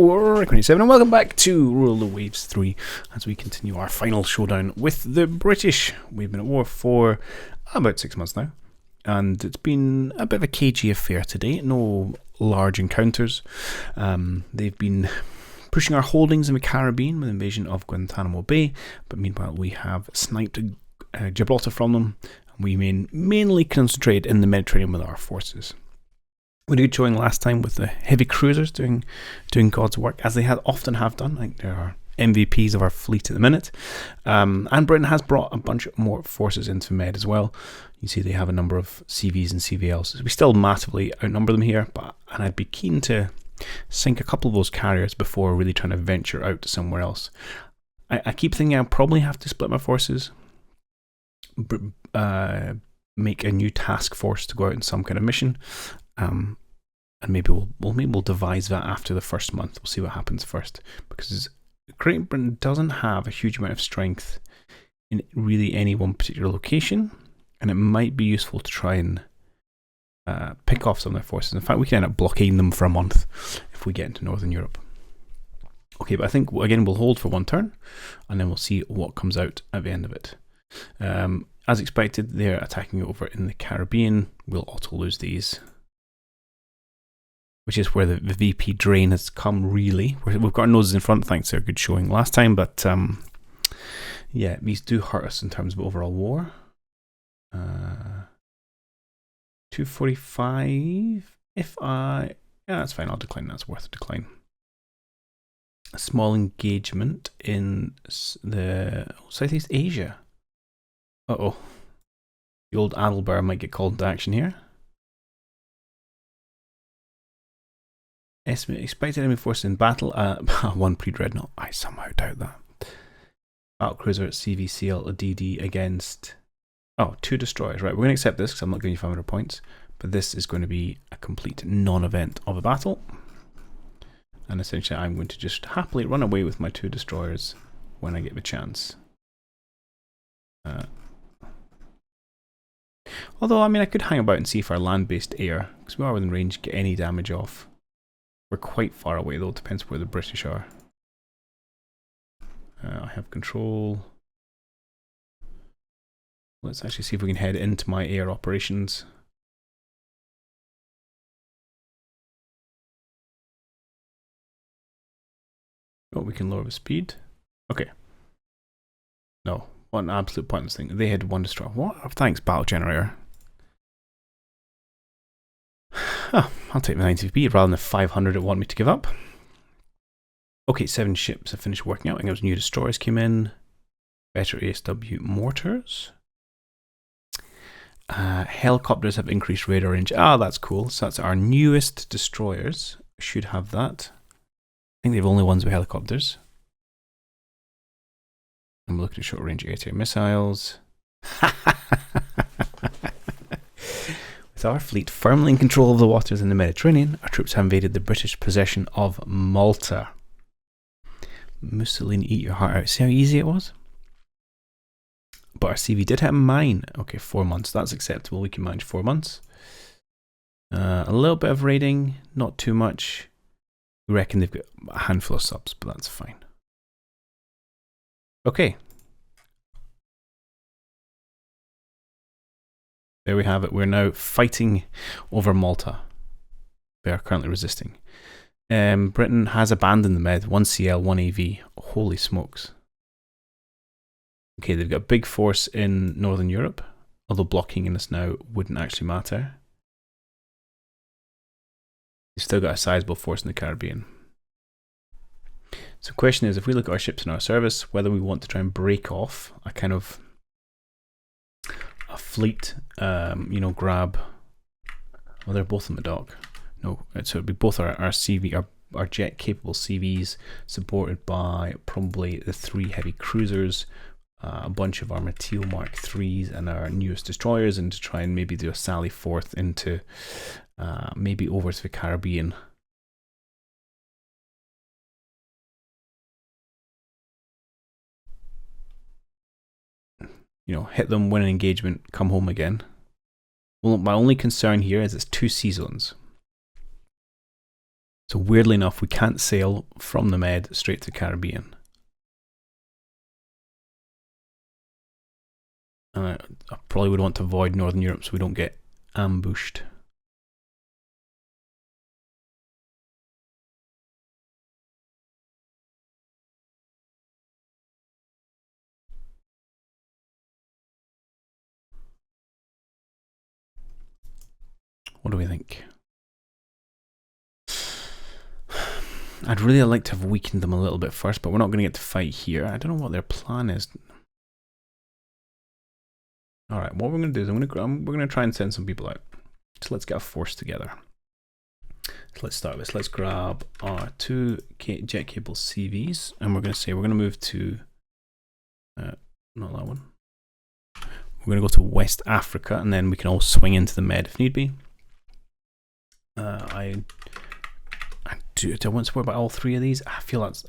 Grand 7 and welcome back to Rule the Waves 3 as we continue our final showdown with the British. We've been at war for about 6 months now, and it's been a bit of a cagey affair today. No large encounters. They've been pushing our holdings in the Caribbean with the invasion of Guantanamo Bay, but meanwhile we have sniped Gibraltar from them. We mainly concentrate in the Mediterranean with our forces. We did good showing last time with the heavy cruisers doing God's work, as they often have done. I think they are MVPs of our fleet at the minute. And Britain has brought a bunch more forces into Med as well. You see they have a number of CVs and CVLs. We still massively outnumber them here, and I'd be keen to sink a couple of those carriers before really trying to venture out to somewhere else. I keep thinking I'll probably have to split my forces, make a new task force to go out in some kind of mission. And maybe we'll devise that after the first month. We'll see what happens first, because Great Britain doesn't have a huge amount of strength in really any one particular location, and it might be useful to try and pick off some of their forces. In fact, we can end up blockading them for a month if we get into Northern Europe. Okay, but I think again we'll hold for one turn, and then we'll see what comes out at the end of it. As expected, they're attacking over in the Caribbean. We'll auto lose these, which is where the VP drain has come, really. We've got our noses in front thanks to a good showing last time, but yeah, these do hurt us in terms of overall war. 245, yeah, that's fine, I'll decline, that's worth a decline. A small engagement in the Southeast Asia. Uh-oh. The old Adelbar might get called into action here. Estimate expected enemy forces in battle. One pre-dreadnought. I somehow doubt that. Battlecruiser at CVCL DD against 2 destroyers. Right, we're going to accept this because I'm not giving you 500 points, but this is going to be a complete non-event of a battle. And essentially I'm going to just happily run away with my 2 destroyers when I get the chance. Although, I mean, I could hang about and see if our land-based air, because we are within range, get any damage off. We're quite far away though, it depends where the British are. I have control. Let's actually see if we can head into my air operations. Oh, we can lower the speed. Okay. No, what an absolute pointless thing. They had 1 destroyer. What? Oh, thanks, battle generator. Oh, I'll take the 90p rather than the 500 it want me to give up. Okay, 7 ships have finished working out. I think those new destroyers came in. Better ASW mortars. Helicopters have increased radar range. Ah, that's cool. So that's our newest destroyers. Should have that. I think they're the only ones with helicopters. I'm looking at short range air-to-air missiles. With our fleet firmly in control of the waters in the Mediterranean, our troops have invaded the British possession of Malta. Mussolini, eat your heart out. See how easy it was? But our CV did hit a mine. Okay, 4 months. That's acceptable. We can manage 4 months. A little bit of raiding, not too much. We reckon they've got a handful of subs, but that's fine. Okay. There we have it. We're now fighting over Malta. They are currently resisting. Britain has abandoned the Med. 1 CL, 1 AV. Holy smokes. Okay, they've got a big force in Northern Europe, although blocking us now wouldn't actually matter. They've still got a sizable force in the Caribbean. So the question is, if we look at our ships in our service, whether we want to try and break off a kind of a fleet, grab. Well, they're both in the dock. No, so it'd be both our CV, our jet capable CVs, supported by probably the 3 heavy cruisers, a bunch of our Mateo Mark IIIs, and our newest destroyers, and to try and maybe do a sally forth into maybe over to the Caribbean. You know, hit them, win an engagement, come home again. Well, my only concern here is it's 2 sea zones. So weirdly enough, we can't sail from the Med straight to Caribbean. And I probably would want to avoid Northern Europe so we don't get ambushed. What do we think? I'd really like to have weakened them a little bit first, but we're not going to get to fight here. I don't know what their plan is. Alright, what we're going to do is we're going to try and send some people out. So let's get a force together. So let's start this. Let's grab our 2 jet cable CVs, and we're going to say we're going to move to, not that one. We're going to go to West Africa, and then we can all swing into the Med if need be. Do I want to worry about all 3 of these? I feel it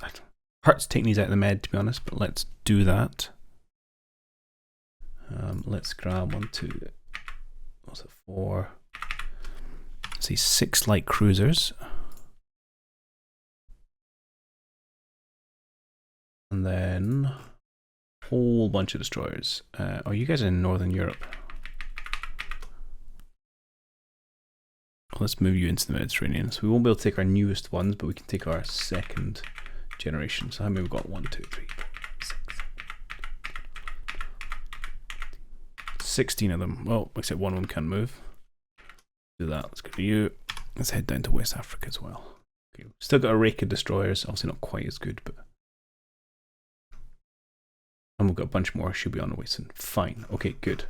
hurts taking these out of the Med, to be honest, but let's do that. Let's grab 1, 2, what's it, 4, let's see, 6 light cruisers. And then a whole bunch of destroyers. Oh, you guys are in Northern Europe. Let's move you into the Mediterranean. So we won't be able to take our newest ones, but we can take our 2nd generation. So how many we've got? 1, 2, 3, 4, 6, 16 of them. Well, except one of them can't move. Do that. Let's go to you. Let's head down to West Africa as well. Okay. Still got a rake of destroyers. Obviously not quite as good, but... And we've got a bunch more. Should be on the way soon. Fine. Okay, good.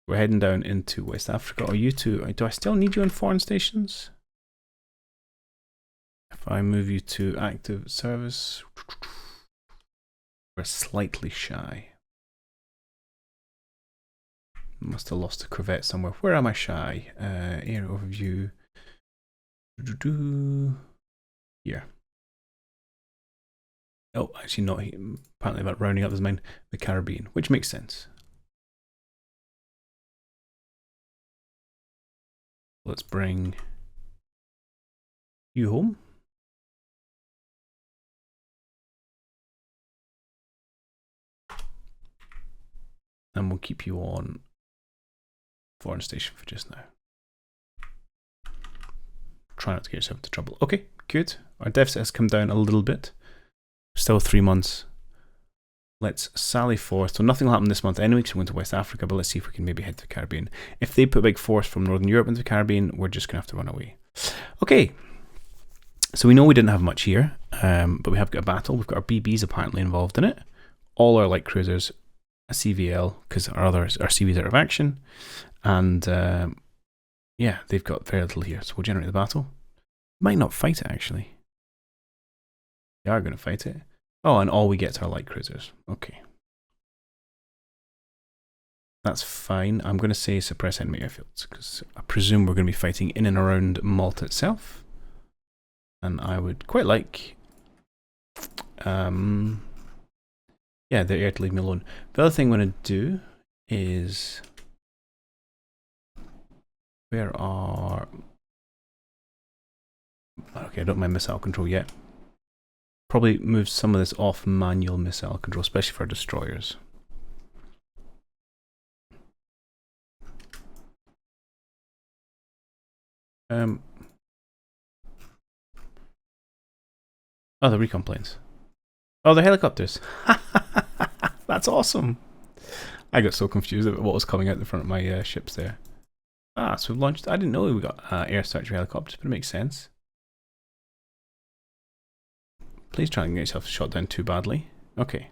We're heading down into West Africa. Are you two? Do I still need you in foreign stations? If I move you to active service, we're slightly shy. Must have lost a corvette somewhere. Where am I shy? Air overview. Here. Oh, actually not here. Apparently about rounding up this mine, the Caribbean, which makes sense. Let's bring you home. And we'll keep you on foreign station for just now. Try not to get yourself into trouble. Okay, good. Our deficit has come down a little bit. Still 3 months. Let's sally forth. So nothing will happen this month anyway because we're going to West Africa, but let's see if we can maybe head to the Caribbean. If they put a big force from Northern Europe into the Caribbean, we're just going to have to run away. Okay. So we know we didn't have much here, but we have got a battle. We've got our BBs apparently involved in it. All our light cruisers, a CVL, because our CVs are out of action. And yeah, they've got very little here. So we'll generate the battle. Might not fight it actually. We are going to fight it. Oh, and all we get are light cruisers. Okay. That's fine. I'm going to say suppress enemy airfields, because I presume we're going to be fighting in and around Malta itself. And I would quite like... yeah, the air to leave me alone. The other thing I'm going to do is... Where are... Okay, I don't mind missile control yet. Probably move some of this off manual missile control, especially for destroyers. Oh, the recon planes. Oh, the helicopters. That's awesome. I got so confused about what was coming out the front of my ships there. Ah, so we've launched... I didn't know we got air search helicopters, but it makes sense. Please try and get yourself shot down too badly. Okay.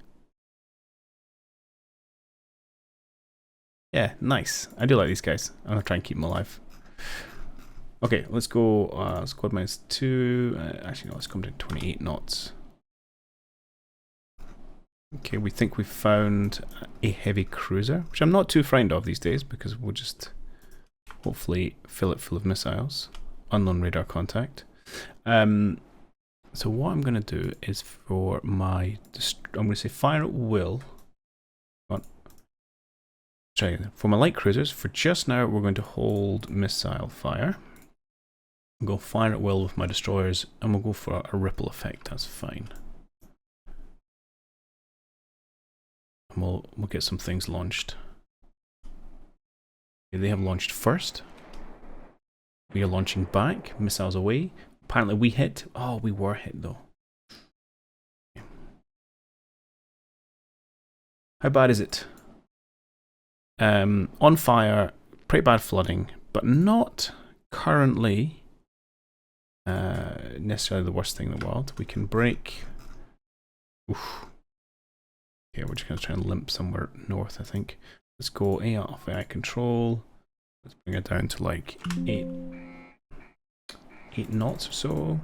Yeah, nice. I do like these guys. I'm going to try and keep them alive. Okay, let's go squad -2. Actually, no, let's come to 28 knots. Okay, we think we've found a heavy cruiser, which I'm not too frightened of these days because we'll just hopefully fill it full of missiles. Unknown radar contact. So what I'm going to do is for my... I'm going to say fire at will. Try again. For my light cruisers, for just now we're going to hold missile fire. I'll go fire at will with my destroyers, and we'll go for a ripple effect. That's fine. And we'll get some things launched. Okay, they have launched first. We are launching back. Missiles away. Apparently we hit. Oh, we were hit though. How bad is it? On fire. Pretty bad flooding, but not currently necessarily the worst thing in the world. We can break. Oof. Okay, we're just going to try and limp somewhere north, I think. Let's go A off AI control. Let's bring it down to like 8 knots or so.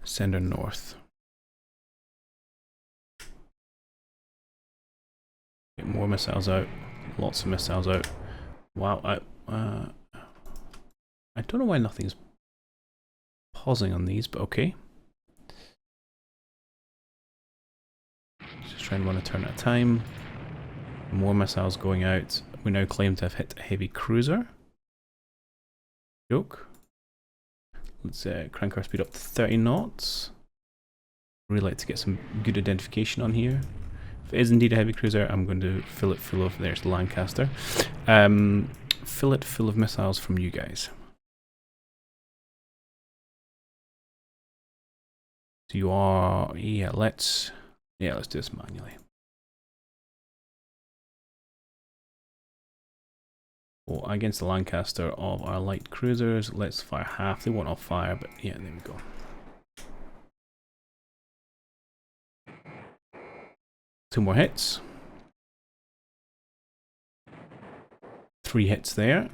Send her north. Get more missiles out. Lots of missiles out. Wow, I don't know why nothing's pausing on these, but okay. Just trying 1 turn at a time. More missiles going out. We now claim to have hit a heavy cruiser. Joke. Let's crank our speed up to 30 knots. Really like to get some good identification on here. If it is indeed a heavy cruiser, I'm going to fill it full of, there's Lancaster. Fill it full of missiles from you guys. So you are, let's do this manually. Well, against the Lancaster of our light cruisers, let's fire half. They won't all fire, but yeah, there we go. Two more hits. 3 hits there.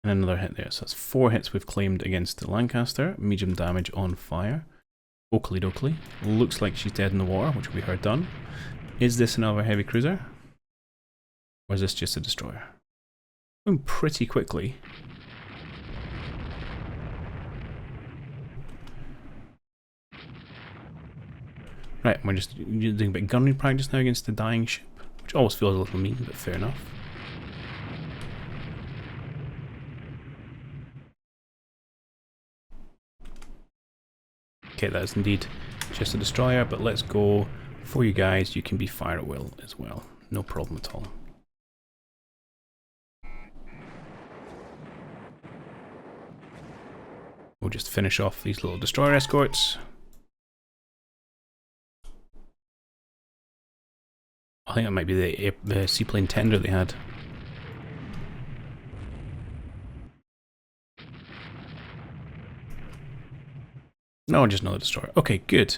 And another hit there. So that's 4 hits we've claimed against the Lancaster. Medium damage on fire. Oakley dokley. Looks like she's dead in the water, which we heard done. Is this another heavy cruiser? Or is this just a destroyer? Going pretty quickly. Right, we're just doing a bit of gunnery practice now against the dying ship, which always feels a little mean, but fair enough. Okay, that is indeed just a destroyer, but let's go for you guys. You can be fire at will as well. No problem at all. We'll just finish off these little destroyer escorts. I think that might be the seaplane tender they had. No, just another destroyer. Okay, good.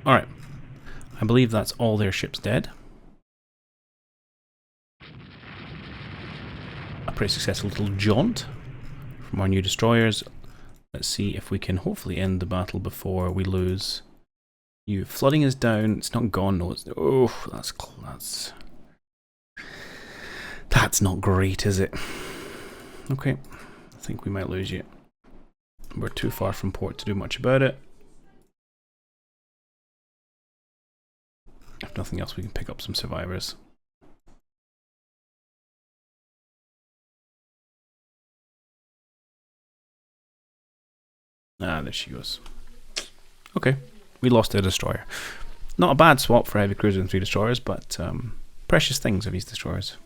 Alright. I believe that's all their ships dead. A pretty successful little jaunt from our new destroyers. Let's see if we can hopefully end the battle before we lose. You flooding is down. It's not gone. No, it's, oh, that's not great, is it? Okay, I think we might lose you. We're too far from port to do much about it. If nothing else, we can pick up some survivors. Ah, there she goes. Okay. We lost a destroyer. Not a bad swap for heavy cruiser and 3 destroyers, but precious things of these destroyers.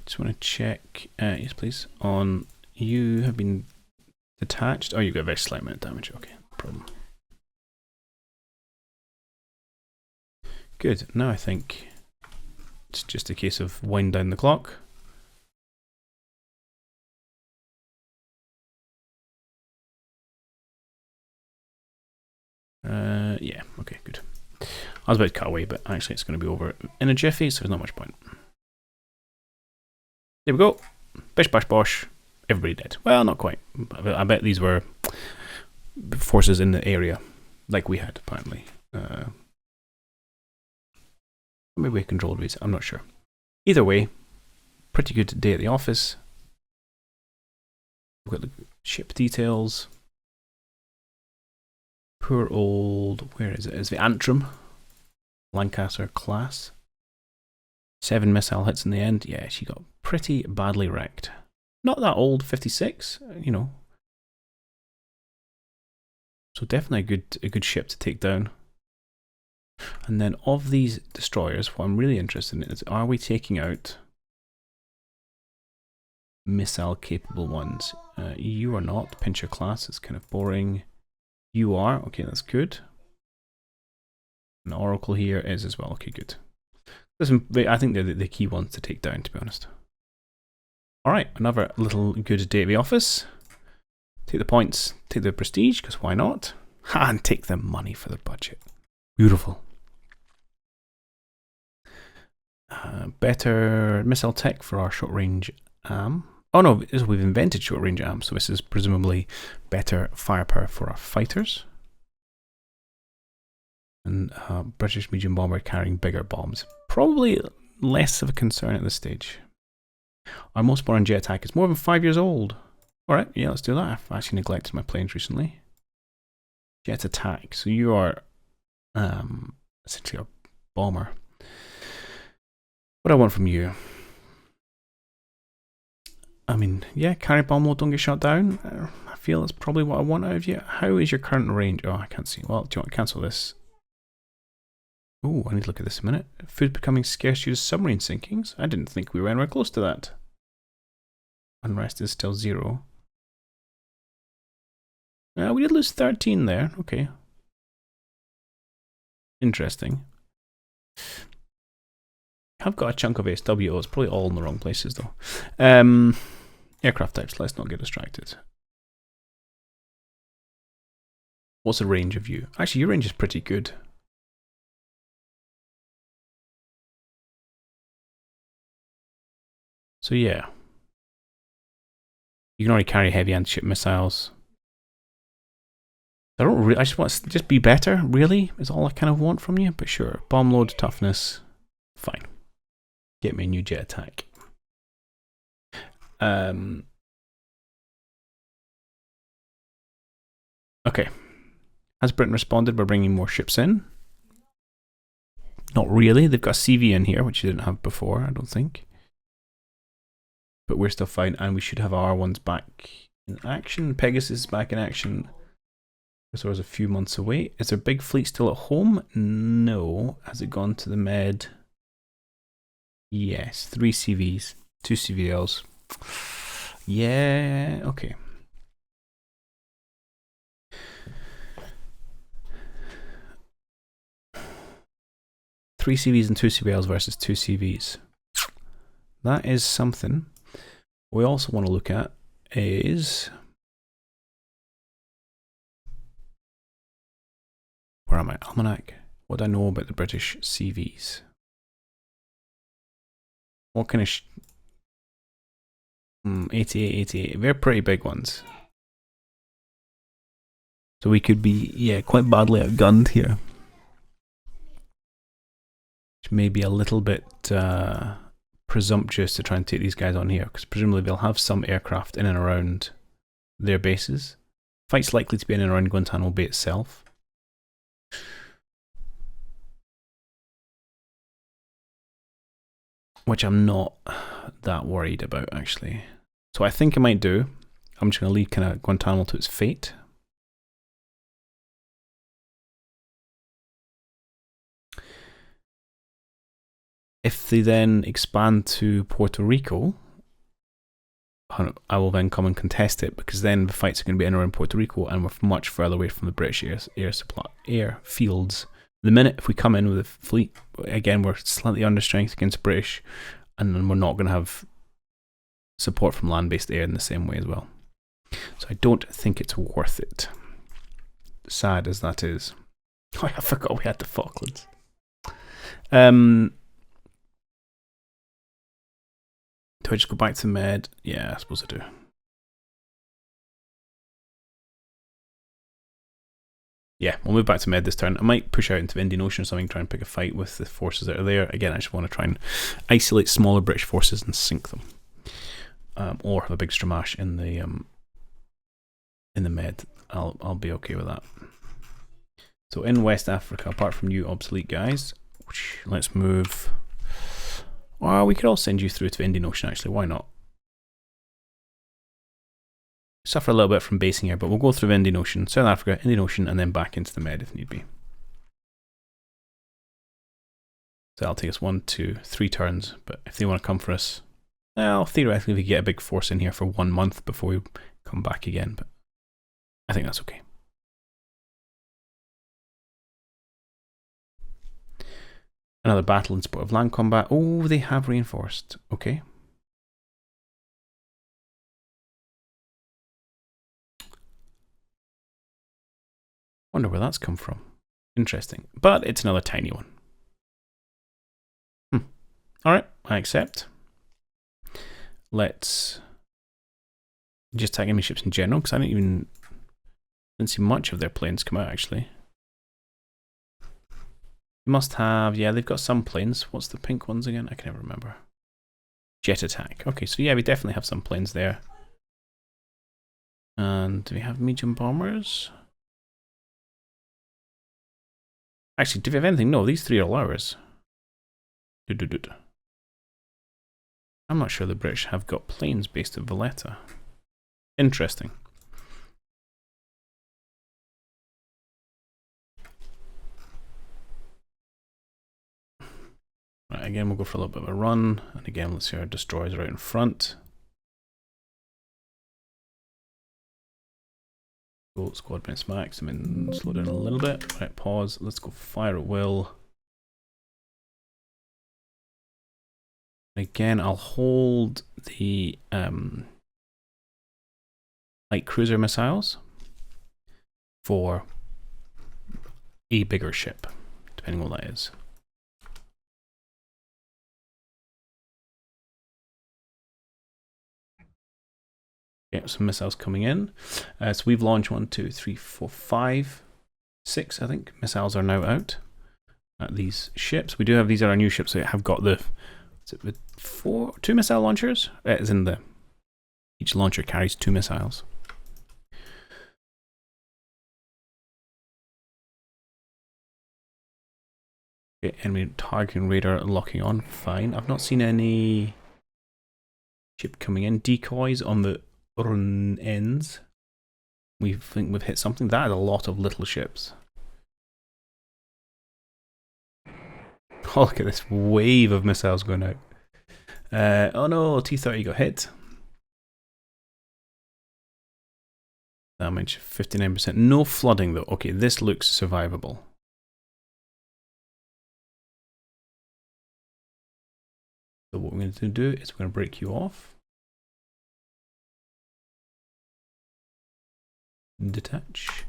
Just want to check, yes please, on you have been detached. Oh, you've got a very slight amount of damage. Okay, no problem. Good, now I think it's just a case of wind down the clock. Yeah, okay, good. I was about to cut away, but actually it's going to be over in a jiffy, so there's not much point. There we go. Bish bash bosh. Everybody dead. Well, not quite. I bet these were forces in the area, like we had, apparently. Maybe we controlled these, I'm not sure. Either way, pretty good day at the office. We've got the ship details. Poor old, where is it? It's the Antrim Lancaster class. 7 missile hits in the end. Yeah, she got pretty badly wrecked. Not that old, 56, you know. So definitely a good ship to take down. And then of these destroyers, what I'm really interested in is, are we taking out missile capable ones? You are not. Pincher class is kind of boring. You are. Okay, that's good. And Oracle here is as well. Okay, good. I think they're the key ones to take down, to be honest. Alright, another little good day at the office. Take the points, take the prestige, because why not? And take the money for the budget. Beautiful. Better missile tech for our short range AM. Oh no, we've invented short range AM, so this is presumably better firepower for our fighters. And British medium bomber carrying bigger bombs. Probably less of a concern at this stage. Our most modern jet attack is more than 5 years old. Alright, yeah, let's do that. I've actually neglected my planes recently. Jet attack. So you are essentially a bomber. What do I want from you? I mean, yeah, carry bomb load, don't get shot down. I feel that's probably what I want out of you. How is your current range? Oh, I can't see. Well, do you want to cancel this? Oh, I need to look at this a minute. Food becoming scarce due to submarine sinkings? I didn't think we were anywhere close to that. Unrest is still 0. We did lose 13 there. Okay. Interesting. I've got a chunk of SWO. It's probably all in the wrong places though. Aircraft types. Let's not get distracted. What's the range of you? Actually, your range is pretty good. So yeah. You can already carry heavy anti-ship missiles. I just want to just be better, really, is all I kind of want from you. But sure, bomb load, toughness, fine. Get me a new jet attack. Okay. Has Britain responded by bringing more ships in? Not really. They've got a CV in here, which you didn't have before, I don't think. But we're still fine, and we should have our ones back in action. Pegasus is back in action. So it was a few months away. Is their big fleet still at home? No. Has it gone to the Med? Yes. 3 CVs, 2 CVLs. Yeah, okay. Three CVs and 2 CVLs versus 2 CVs. That is something. What we also want to look at is... Where am I? Almanac. What do I know about the British CVs? What kind of... 88, 88. They're pretty big ones. So we could be, yeah, quite badly outgunned here. Which may be a little bit presumptuous to try and take these guys on here, because presumably they'll have some aircraft in and around their bases. Fight's likely to be in and around Guantanamo Bay itself. Which I'm not that worried about, actually. So I think I might do, I'm just going to leave kind of Guantanamo to its fate. If they then expand to Puerto Rico, I will then come and contest it, because then the fights are going to be in and around Puerto Rico, and we're much further away from the British air fields. The minute if we come in with a fleet, again, we're slightly under strength against British, and then we're not going to have support from land-based air in the same way as well. So I don't think it's worth it. Sad as that is. Oh, I forgot we had the Falklands. Do I just go back to Med? Yeah, I suppose I do. Yeah, we'll move back to Med this turn. I might push out into the Indian Ocean or something, try and pick a fight with the forces that are there. Again, I just want to try and isolate smaller British forces and sink them. Or have a big Stramash in the in the Med. I'll be okay with that. So in West Africa, apart from you obsolete guys, let's move. Or we could all send you through to the Indian Ocean actually, why not? Suffer a little bit from basing here, but we'll go through the Indian Ocean, South Africa, Indian Ocean, and then back into the Med if need be. So that'll take us 1, 2, 3 turns, but if they want to come for us, well, theoretically we could get a big force in here for 1 month before we come back again, but I think that's okay. Another battle in support of land combat. Oh, they have reinforced. Okay. Wonder where that's come from. Interesting. But it's another tiny one. Alright, I accept. Let's just tag enemy ships in general, because I didn't see much of their planes come out actually. They must have, yeah, they've got some planes. What's the pink ones again? I can never remember. Jet attack. Okay, so yeah, we definitely have some planes there. And do we have medium bombers? Actually, do we have anything? No, these 3 are ours. I'm not sure the British have got planes based at Valletta. Interesting. Right, again, we'll go for a little bit of a run. And again, let's see our destroyers right in front. Go squad minutes max. I mean, slow down a little bit. Right, pause. Let's go fire at will. Again, I'll hold the light cruiser missiles for a bigger ship, depending on what that is. Okay, some missiles coming in. So we've launched 1, 2, 3, 4, 5, 6, I think. Missiles are now out at these ships. We do have, these are our new ships that have got the, is it with 2 missile launchers? As in the, each launcher carries 2 missiles. Okay, enemy targeting radar locking on. Fine. I've not seen any ship coming in. Decoys on the run ends. We think we've hit something. That is a lot of little ships. Oh, look at this wave of missiles going out. Oh no, T-30 got hit. Damage 59%. No flooding though. Okay, this looks survivable. So what we're going to do is we're going to break you off. Detach.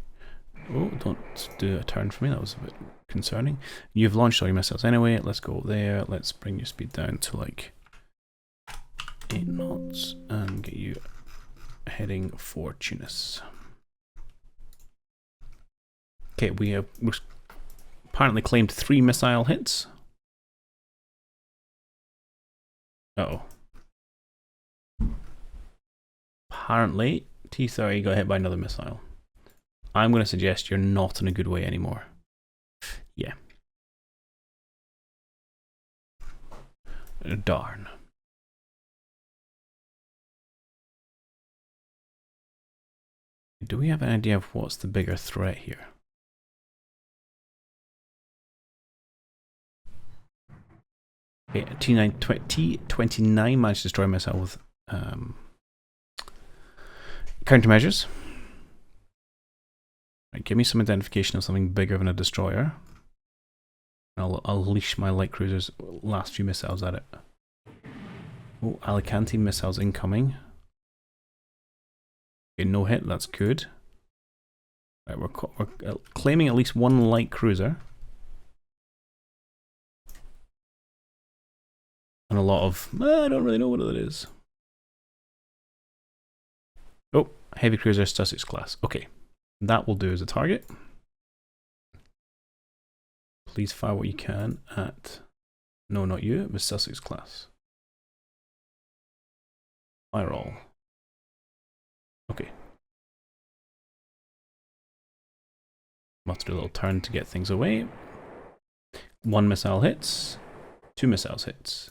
Oh, don't do a turn for me. That was a bit concerning. You've launched all your missiles anyway. Let's go there. Let's bring your speed down to like 8 knots and get you heading for Tunis. Okay, we have apparently claimed 3 missile hits. Uh-oh. Apparently, T-30 got hit by another missile. I'm going to suggest you're not in a good way anymore. Yeah. Darn. Do we have an idea of what's the bigger threat here? Okay, T29 managed to destroy a missile with countermeasures. Right, give me some identification of something bigger than a destroyer. I'll unleash my light cruiser's last few missiles at it. Oh, Alicante missiles incoming. Okay, no hit, that's good. Right, we're claiming at least 1 light cruiser. And a lot of, I don't really know what it is. Oh, heavy cruiser, Sussex class. Okay, that will do as a target. Please fire what you can at, no, not you, it was Sussex class. Fire all. Okay. We'll have to do a little turn to get things away. 1 missile hits. 2 missiles hits.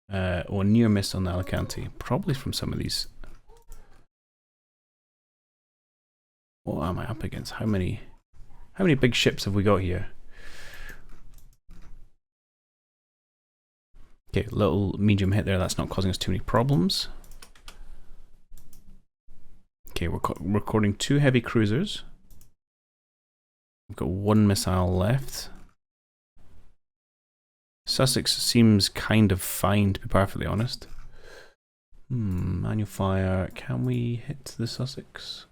Or near miss on the Alicante. Probably from some of these. What am I up against? How many big ships have we got here? Okay, little medium hit there. That's not causing us too many problems. Okay, we're recording 2 heavy cruisers. We've got 1 missile left. Sussex seems kind of fine, to be perfectly honest. Manual fire. Can we hit the Sussex?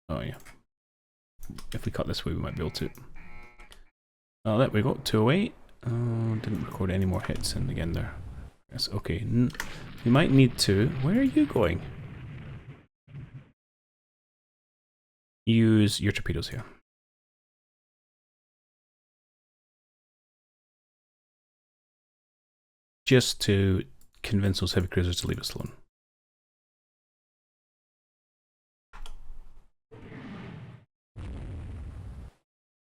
Oh yeah. If we cut this way, we might be able to. Oh, there we go. 208. Oh, didn't record any more hits in again there. Yes, okay. We might need to. Where are you going? Use your torpedoes here. Just to convince those heavy cruisers to leave us alone.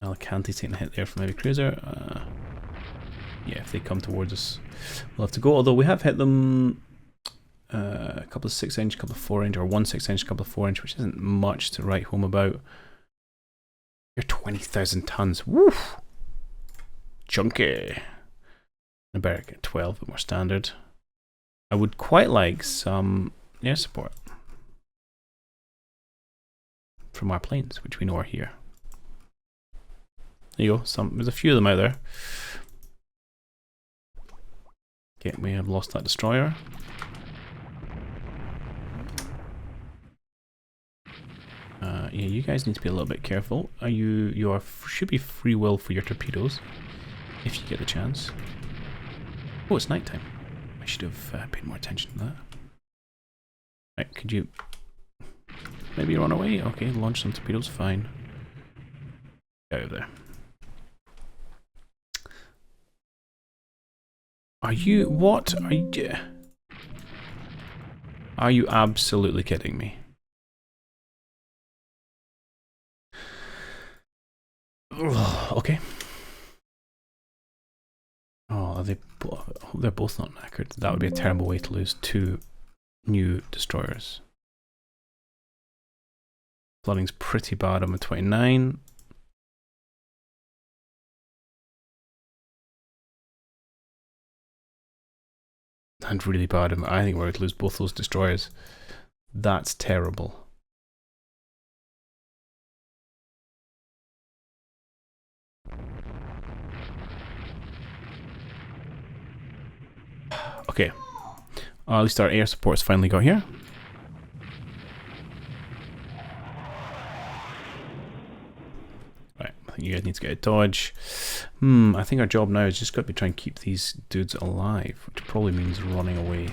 Alicante taking a hit there from heavy cruiser. Yeah, if they come towards us, we'll have to go. Although we have hit them a couple of 6-inch, a couple of 4-inch, or 1 6-inch, a couple of 4-inch, which isn't much to write home about. You're 20,000 tons. Woof! Chunky. I better get 12, but more standard. I would quite like some air support from our planes, which we know are here. There you go. There's a few of them out there. Okay, we have lost that destroyer. Yeah, you guys need to be a little bit careful. You should be free will for your torpedoes if you get the chance. Oh, it's nighttime. I should have paid more attention to that. Right, could you maybe run away? Okay, launch some torpedoes. Fine. Get out of there. What are you? Are you absolutely kidding me? Ugh, okay. Oh, they're both not knackered. That would be a terrible way to lose 2 new destroyers. Flooding's pretty bad on the 29. And really bad. I think we're going to lose both those destroyers. That's terrible. Okay. At least our air support's finally got here. Right, I think you guys need to get a dodge. I think our job now is just got to be trying to keep these dudes alive, which probably means running away.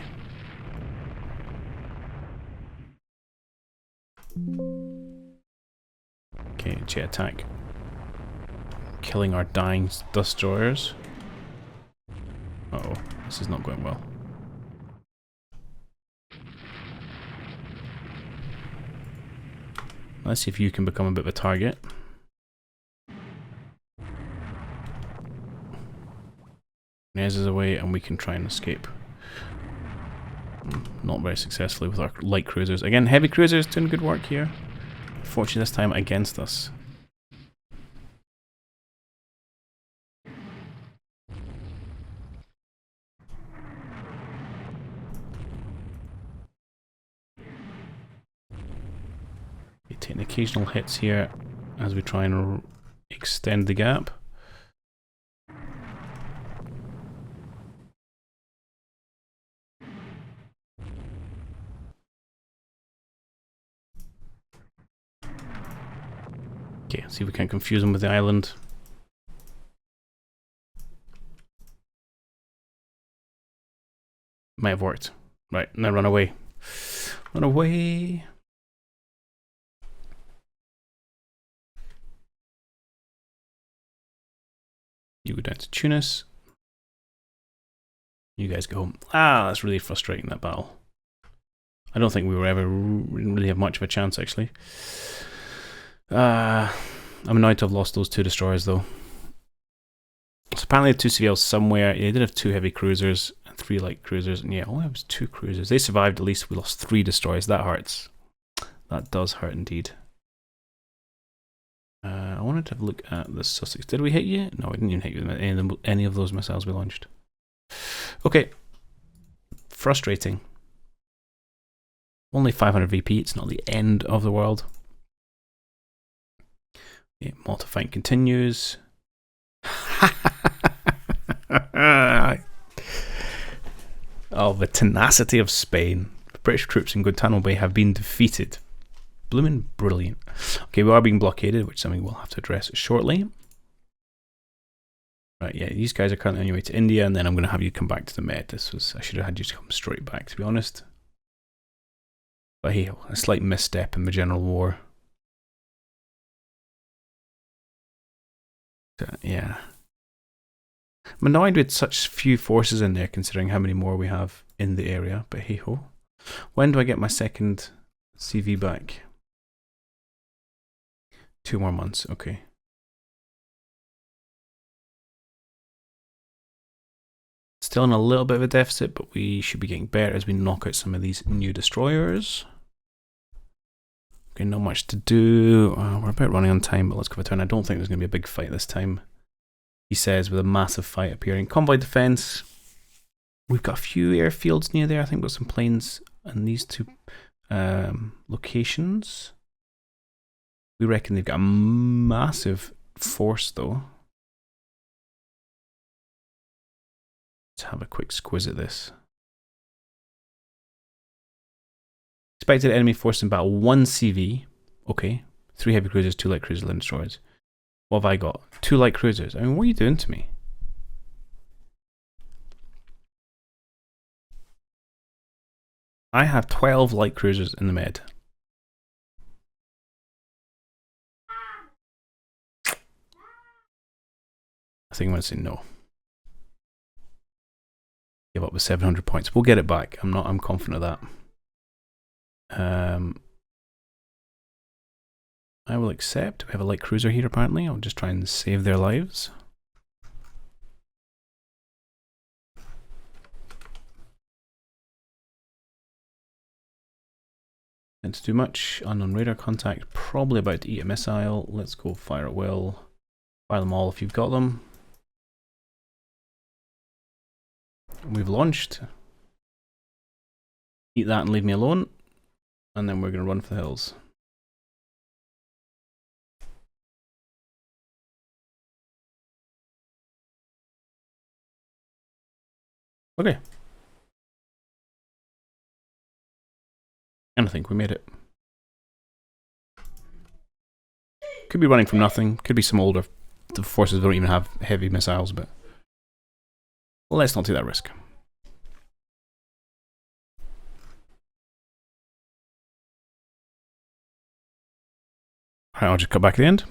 Okay, jet attack. Killing our dying destroyers. Uh-oh, this is not going well. Let's see if you can become a bit of a target. Nez is away and we can try and escape. Not very successfully with our light cruisers. Again, heavy cruisers doing good work here. Unfortunately this time against us. You're taking occasional hits here as we try and extend the gap. Okay, see if we can confuse them with the island. Might have worked. Right, now run away. Run away. You go down to Tunis. You guys go home. Ah, that's really frustrating, that battle. I don't think we were ever really have much of a chance, actually. I'm annoyed to have lost those 2 destroyers, though. So apparently 2 CVLs somewhere. Yeah, they did have 2 heavy cruisers and 3 light cruisers. And yeah, only it was 2 cruisers. They survived at least. We lost 3 destroyers. That hurts. That does hurt indeed. I wanted to have a look at the Sussex. Did we hit you? No, we didn't even hit you with any of those missiles we launched. Okay. Frustrating. Only 500 VP. It's not the end of the world. Yeah, multi-fight continues. Oh, the tenacity of Spain. The British troops in Guantanamo Bay have been defeated. Bloomin' brilliant. Okay, we are being blockaded, which is something we'll have to address shortly. Right, yeah, these guys are currently on your way to India, and then I'm going to have you come back to the Med. I should have had you come straight back, to be honest. But hey, a slight misstep in the general war. Yeah. I'm annoyed with such few forces in there, considering how many more we have in the area, but hey ho. When do I get my second CV back? 2 more months, okay. Still in a little bit of a deficit, but we should be getting better as we knock out some of these new destroyers. Okay, not much to do. We're about running on time, but let's give it a turn. I don't think there's going to be a big fight this time. He says, with a massive fight appearing. Convoy defense. We've got a few airfields near there. I think we've got some planes in these 2 locations. We reckon they've got a massive force, though. Let's have a quick squiz at this. Expected enemy force in battle 1 CV. Okay. 3 heavy cruisers, 2 light cruisers, land destroyers. What have I got? 2 light cruisers. I mean, what are you doing to me? I have 12 light cruisers in the Med. I think I'm going to say no. Give up with 700 points. We'll get it back. I'm confident of that. I will accept. We have a light cruiser here apparently. I'll just try and save their lives. Didn't do much. Unknown radar contact. Probably about to eat a missile. Let's go fire at will. Fire them all if you've got them. We've launched. Eat that and leave me alone. And then we're going to run for the hills. Okay. And I think we made it. Could be running from nothing. Could be some older forces that don't even have heavy missiles, but let's not take that risk. Alright, I'll just cut back at the end.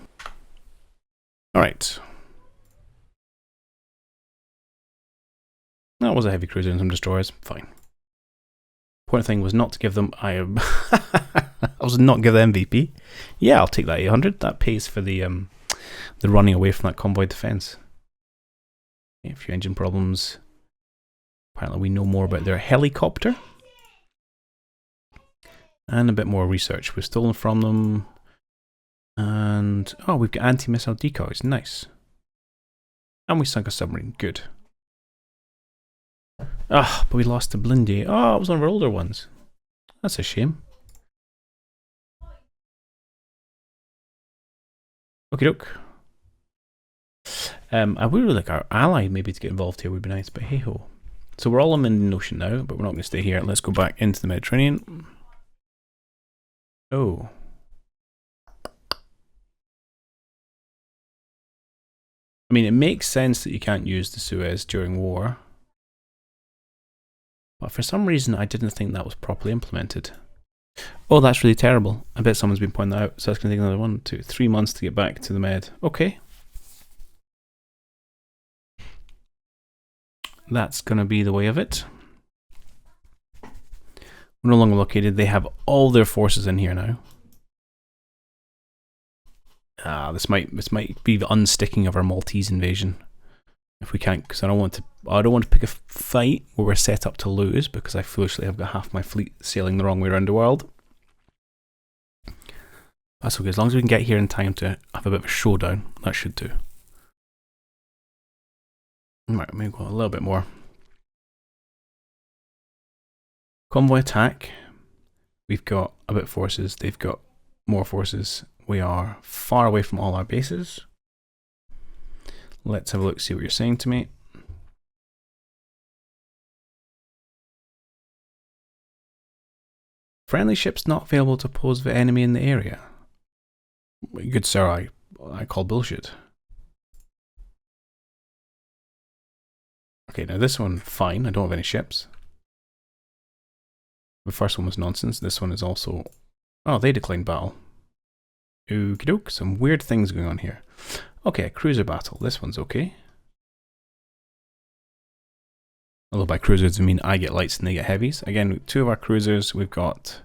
Alright. That was a heavy cruiser and some destroyers. Fine. Point of thing was not to give them. I was not give them MVP. Yeah, I'll take that 800. That pays for the running away from that convoy defense. A few engine problems. Apparently, we know more about their helicopter, and a bit more research. We've stolen from them, and oh, we've got anti-missile decoys. Nice. And we sunk a submarine. Good. Ah, but we lost the Blindy. Oh, it was one of our older ones. That's a shame. Okie doke. I would really like our ally maybe to get involved here, would be nice, but hey ho. So we're all in the Indian Ocean now, but we're not going to stay here. Let's go back into the Mediterranean. Oh. I mean, it makes sense that you can't use the Suez during war. But for some reason, I didn't think that was properly implemented. Oh, that's really terrible. I bet someone's been pointing that out. So that's going to take another 1, 2, 3 months to get back to the Med. Okay. That's going to be the way of it. We're no longer located. They have all their forces in here now. This might be the unsticking of our Maltese invasion. If we can't, because I don't want to pick a fight where we're set up to lose, because I foolishly have got half my fleet sailing the wrong way around the world. That's okay, as long as we can get here in time to have a bit of a showdown, that should do. Right, maybe go a little bit more. Convoy attack. We've got a bit of forces, they've got more forces. We are far away from all our bases. Let's have a look, see what you're saying to me. Friendly ships not available to oppose the enemy in the area. Good sir, I call bullshit. Okay, now this one, fine, I don't have any ships. The first one was nonsense, this one is also... Oh, they declined battle. Okie doke, some weird things going on here. Okay, cruiser battle. This one's okay. Although by cruisers I mean I get lights and they get heavies. Again, 2 of our cruisers. We've got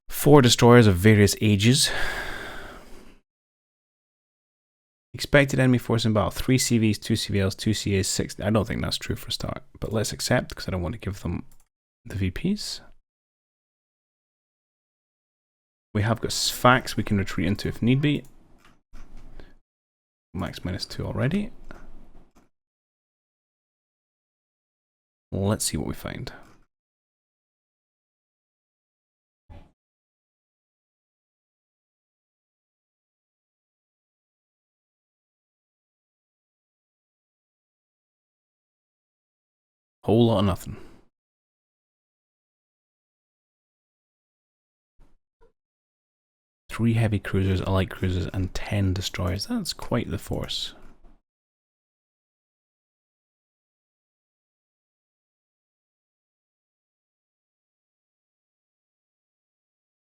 4 destroyers of various ages. Expected enemy force in battle. 3 CVs, 2 CVLs, 2 CAs, 6... I don't think that's true for a start. But let's accept, because I don't want to give them the VPs. We have got SFAX we can retreat into if need be. Max -2 already. Let's see what we find. Whole lot of nothing. Three heavy cruisers, a light cruisers, and 10 destroyers. That's quite the force.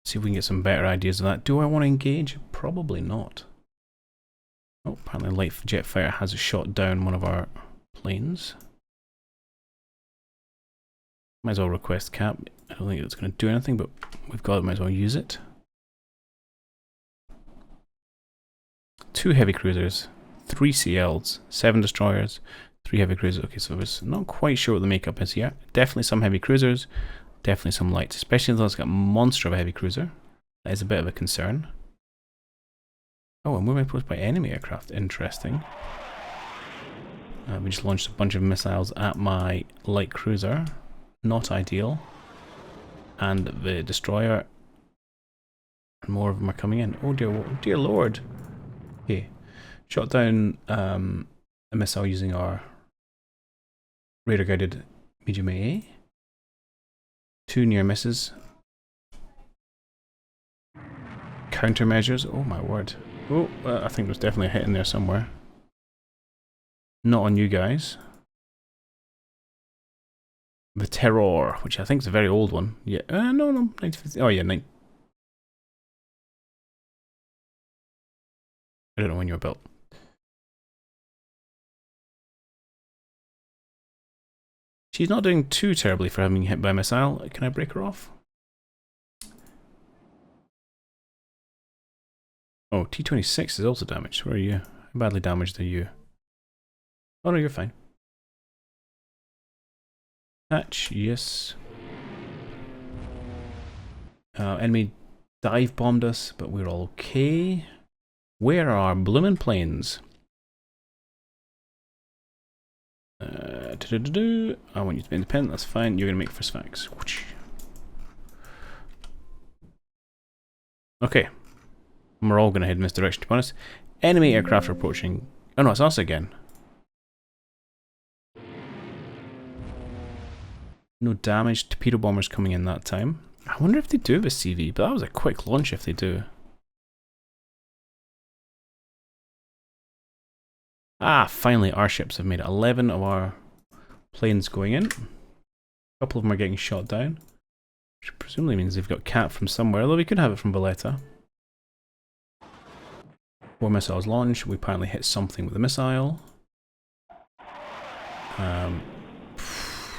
See if we can get some better ideas of that. Do I want to engage? Probably not. Oh, apparently light jet fighter has shot down one of our planes. Might as well request cap. I don't think it's going to do anything, but we've got it, might as well use it. 2 heavy cruisers, 3 CLs, 7 destroyers, 3 heavy cruisers. Okay, so I was not quite sure what the makeup is here. Definitely some heavy cruisers, definitely some lights, especially though it's got a monster of a heavy cruiser. That is a bit of a concern. Oh, and we're approached by enemy aircraft. Interesting. We just launched a bunch of missiles at my light cruiser. Not ideal. And the destroyer. And more of them are coming in. Oh dear lord. Okay. Shot down a missile using our radar guided medium AA. 2 near misses. Countermeasures. Oh my word. Oh, I think there's definitely a hit in there somewhere. Not on you guys. The Terror, which I think is a very old one. Yeah, no, 1950. Oh yeah, I don't know when you were built. She's not doing too terribly for having been hit by a missile. Can I break her off? Oh, T-26 is also damaged. Where are you? How badly damaged are you? Oh no, you're fine. Hatch, yes. Enemy dive bombed us, but we're all okay. Where are our bloomin' planes? I want you to be independent, that's fine. You're gonna make first facts. Okay. We're all gonna head in this direction, to be honest. Enemy aircraft are approaching. Oh no, it's us again. No damage. Torpedo bombers coming in that time. I wonder if they do have a CV, but that was a quick launch if they do. Ah, finally our ships have made it. 11 of our planes going in. A couple of them are getting shot down. Which presumably means they've got cap from somewhere, although we could have it from Valletta. 4 missiles launched. We apparently hit something with a missile.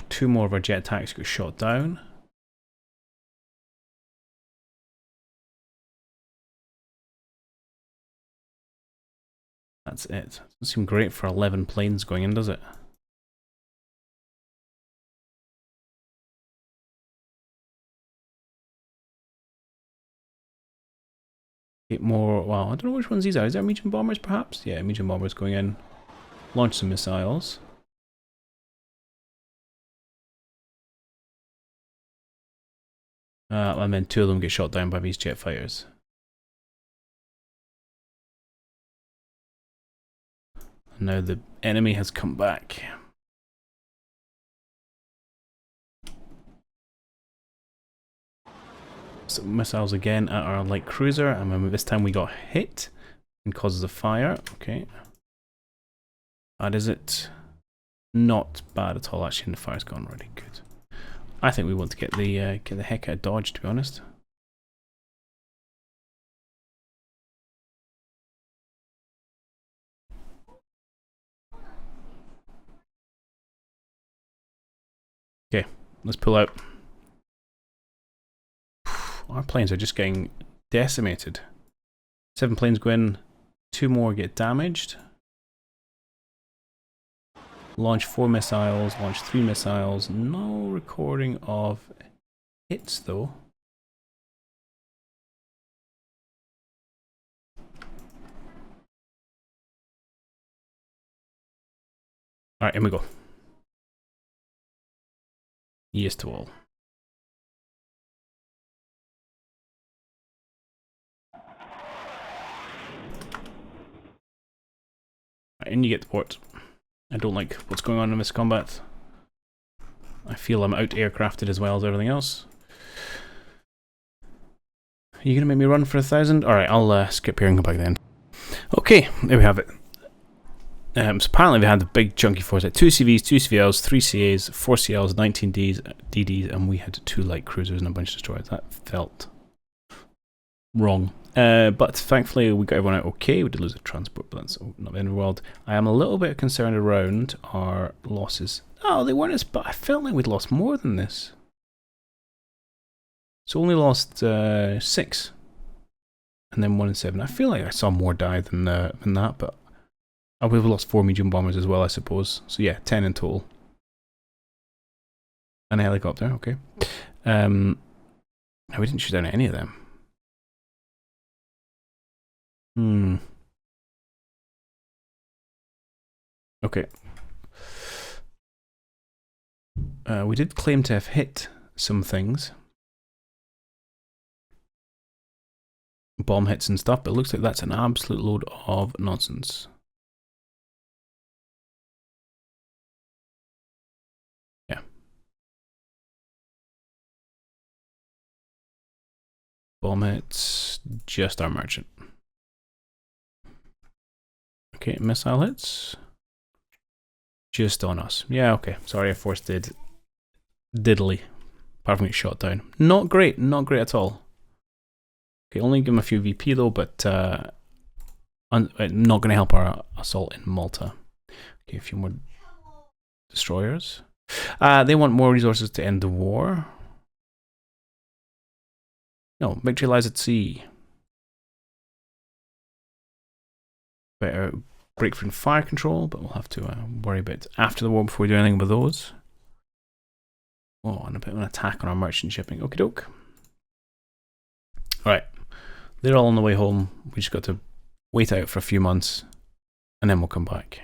2 more of our jet attacks got shot down. that's it. Doesn't seem great for 11 planes going in, does it? Get more, well, I don't know which ones these are. Is there medium bombers perhaps? Yeah, medium bombers going in. Launch some missiles. And then 2 of them get shot down by these jet fighters. And now the enemy has come back. So missiles again at our light cruiser, and then this time we got hit and causes a fire. Okay. Bad is it? Not bad at all. Actually, the fire's gone already. Good. I think we want to get the heck out of Dodge, to be honest. Okay, let's pull out. Our planes are just getting decimated. 7 planes go in, 2 more get damaged. Launch 4 missiles, launch 3 missiles. No recording of hits though. Alright, here we go. Yes to all. And you get the port. I don't like what's going on in this combat. I feel I'm out aircrafted as well as everything else. Are you gonna make me run for 1,000? Alright, I'll skip here and go back then. Okay, there we have it. So apparently they had the big chunky force. 2 CVs, 2 CVLs, 3 CAs, 4 CLs, 19 DDs, and we had 2 light cruisers and a bunch of destroyers. That felt wrong. But thankfully we got everyone out okay. We did lose a transport, but that's not the end of the world. I am a little bit concerned around our losses. Oh, they weren't as bad. I felt like we'd lost more than this. So only lost 6. And then 1 and 7. I feel like I saw more die than that, but I would have lost 4 medium bombers as well, I suppose. So yeah, 10 in total. And a helicopter, okay. No, we didn't shoot down any of them. Okay. We did claim to have hit some things. Bomb hits and stuff, but it looks like that's an absolute load of nonsense. Yeah. Bomb hits, just our merchant. Okay, missile hits. Just on us. Yeah, okay. Sorry, Air Force did diddly. Apart from getting shot down. Not great at all. Okay, only give them a few VP though, but not going to help our assault in Malta. Okay, a few more destroyers. They want more resources to end the war. No, victory lies at sea. Better breakthrough in fire control, but we'll have to worry about after the war before we do anything with those. Oh, and a bit of an attack on our merchant shipping. Okie doke. Alright. They're all on the way home. We just got to wait out for a few months and then we'll come back.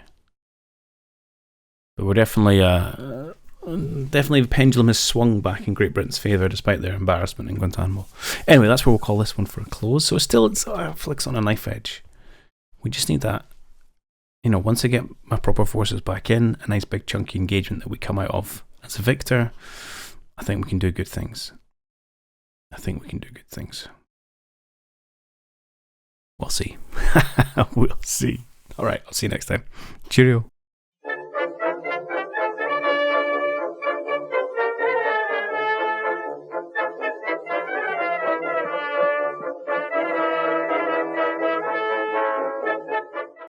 But we're definitely the pendulum has swung back in Great Britain's favour despite their embarrassment in Guantanamo. Anyway, that's where we'll call this one for a close. So it's flicks on a knife edge. We just need that, you know, once I get my proper forces back in, a nice big chunky engagement that we come out of as a victor, I think we can do good things. We'll see. We'll see. All right, I'll see you next time. Cheerio.